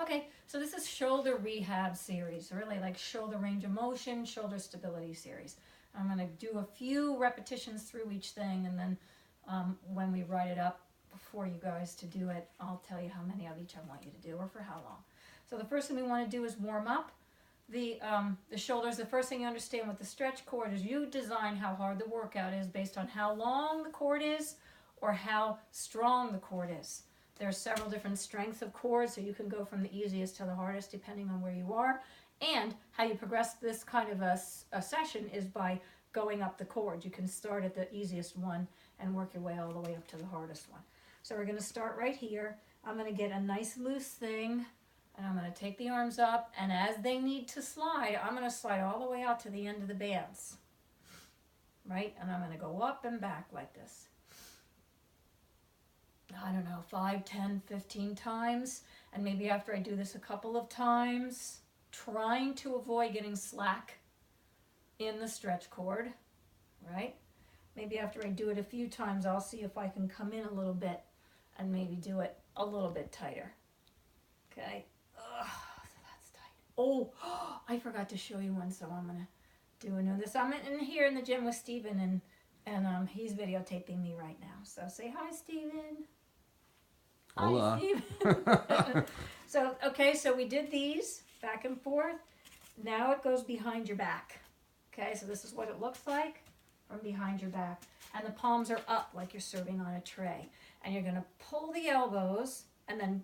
Okay, so this is shoulder rehab series, really like shoulder range of motion, shoulder stability series. I'm going to do a few repetitions through each thing, and then when we write it up for you guys to do it, I'll tell you how many of each I want you to do or for how long. So the first thing we want to do is warm up the shoulders. The first thing you understand with the stretch cord is you design how hard the workout is based on how long the cord is or how strong the cord is. There are several different strengths of cords, so you can go from the easiest to the hardest depending on where you are. And how you progress this kind of a session is by going up the cord. You can start at the easiest one and work your way all the way up to the hardest one. So we're going to start right here. I'm going to get a nice loose thing, and I'm going to take the arms up, and as they need to slide, I'm going to slide all the way out to the end of the bands. Right? And I'm going to go up and back like this. I don't know, 5, 10, 15 times. And maybe after I do this a couple of times, trying to avoid getting slack in the stretch cord, right? Maybe after I do it a few times, I'll see if I can come in a little bit and maybe do it a little bit tighter. Okay? Ugh, so that's tight. Oh, I forgot to show you one, so I'm going to do another. So I'm in here in the gym with Steven, and he's videotaping me right now. So say hi, Steven. Hola. Hi, Steve. So we did these back and forth. Now it goes behind your back. Okay, so this is what it looks like from behind your back. And the palms are up like you're serving on a tray. And you're going to pull the elbows and then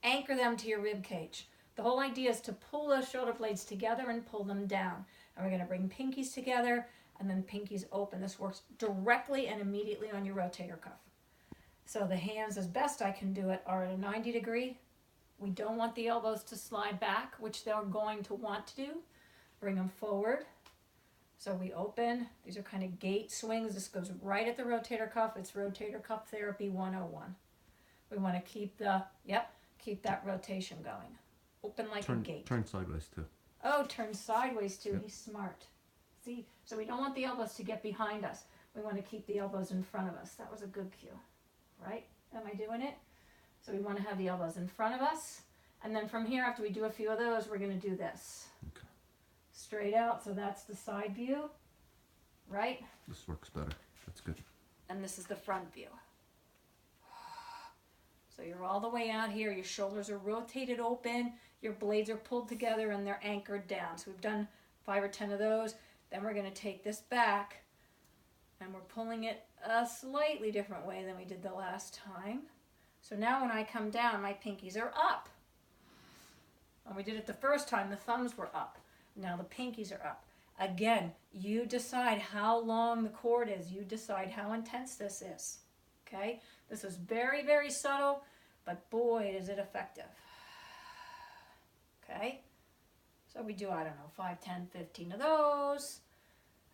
anchor them to your rib cage. The whole idea is to pull those shoulder blades together and pull them down. And we're going to bring pinkies together and then pinkies open. This works directly and immediately on your rotator cuff. So the hands, as best I can do it, are at a 90 degree. We don't want the elbows to slide back, which they're going to want to do. Bring them forward. So we open. These are kind of gate swings. This goes right at the rotator cuff. It's rotator cuff therapy 101. We want to keep that rotation going. Open like a gate. Turn sideways too. Oh, turn sideways too. Yep. He's smart. See, so we don't want the elbows to get behind us. We want to keep the elbows in front of us. That was a good cue. Right? Am I doing it? So we want to have the elbows in front of us. And then from here, after we do a few of those, we're going to do this. Okay. Straight out. So that's the side view. Right? This works better. That's good. And this is the front view. So you're all the way out here. Your shoulders are rotated open. Your blades are pulled together and they're anchored down. So we've done 5 or 10 of those. Then we're going to take this back. And we're pulling it a slightly different way than we did the last time. So now when I come down, my pinkies are up. When we did it the first time, the thumbs were up. Now the pinkies are up. Again, you decide how long the cord is. You decide how intense this is. Okay? This is very, very subtle, but boy, is it effective. Okay? So we do, I don't know, 5, 10, 15 of those.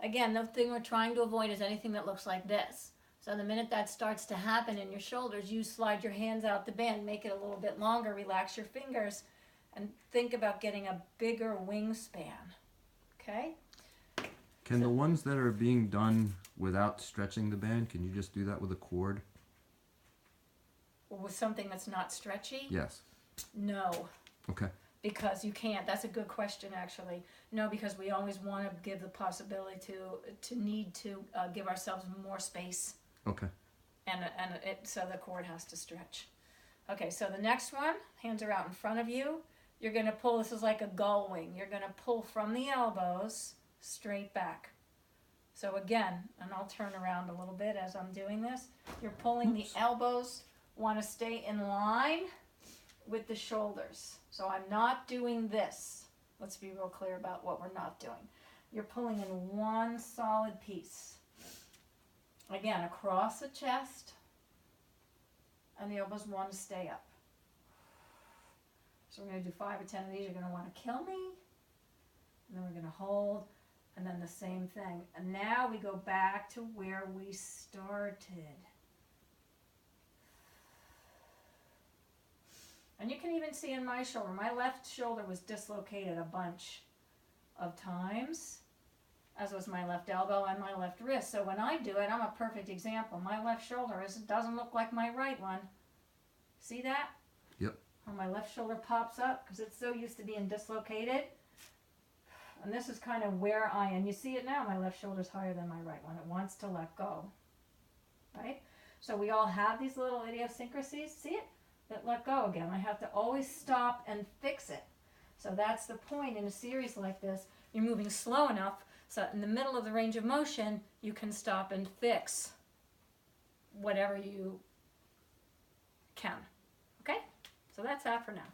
Again, the thing we're trying to avoid is anything that looks like this. So the minute that starts to happen in your shoulders, you slide your hands out the band, make it a little bit longer, relax your fingers, and think about getting a bigger wingspan. Okay? Can the ones that are being done without stretching the band, can you just do that with a cord? Or with something that's not stretchy? Yes. No. Okay. Because you can't. That's a good question, actually. No, because we always want to give the possibility to give ourselves more space. Okay. So the cord has to stretch. Okay, so the next one, hands are out in front of you. You're going to pull, this is like a gull wing. You're going to pull from the elbows straight back. So again, and I'll turn around a little bit as I'm doing this. You're pulling the elbows, want to stay in line with the shoulders. So I'm not doing this. Let's be real clear about what we're not doing. You're pulling in one solid piece. Again, across the chest, and the elbows want to stay up. So we're going to do 5 or 10 of these. You're going to want to kill me. And then we're going to hold, and then the same thing. And now we go back to where we started. And you can even see in my shoulder, my left shoulder was dislocated a bunch of times, as was my left elbow and my left wrist. So when I do it, I'm a perfect example. My left shoulder doesn't look like my right one. See that? Yep. when my left shoulder pops up because it's so used to being dislocated. And this is kind of where I am. You see it now, my left shoulder's higher than my right one. It wants to let go, right? So we all have these little idiosyncrasies, see it? That let go again. I have to always stop and fix it. So that's the point in a series like this. You're moving slow enough so in the middle of the range of motion, you can stop and fix whatever you can. Okay? So that's that for now.